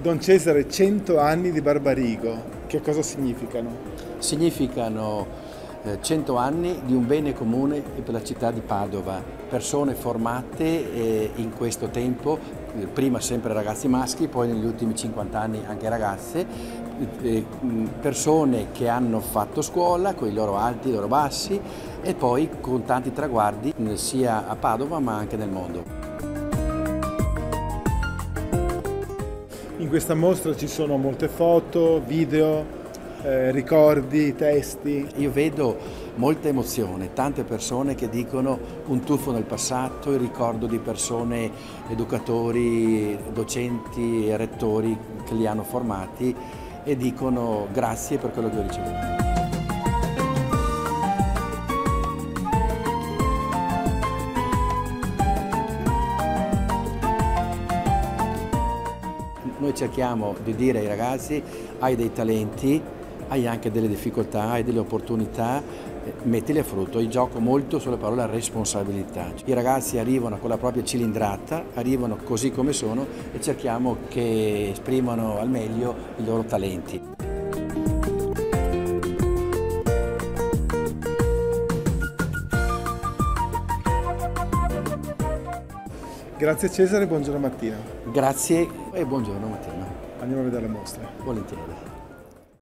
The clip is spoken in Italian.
Don Cesare, 100 anni di Barbarigo, che cosa significano? Significano 100 anni di un bene comune per la città di Padova, persone formate in questo tempo, prima sempre ragazzi maschi, poi negli ultimi 50 anni anche ragazze, persone che hanno fatto scuola con i loro alti e i loro bassi e poi con tanti traguardi sia a Padova ma anche nel mondo. In questa mostra ci sono molte foto, video, ricordi, testi. Io vedo molta emozione, tante persone che dicono un tuffo nel passato, il ricordo di persone, educatori, docenti e rettori che li hanno formati e dicono grazie per quello che ho ricevuto. Noi cerchiamo di dire ai ragazzi: hai dei talenti, hai anche delle difficoltà, hai delle opportunità, mettili a frutto. Io gioco molto sulla parola responsabilità. I ragazzi arrivano con la propria cilindrata, arrivano così come sono e cerchiamo che esprimano al meglio i loro talenti. Grazie Cesare, buongiorno Martina. Grazie e buongiorno Mattino. Andiamo a vedere la mostra. Volentieri.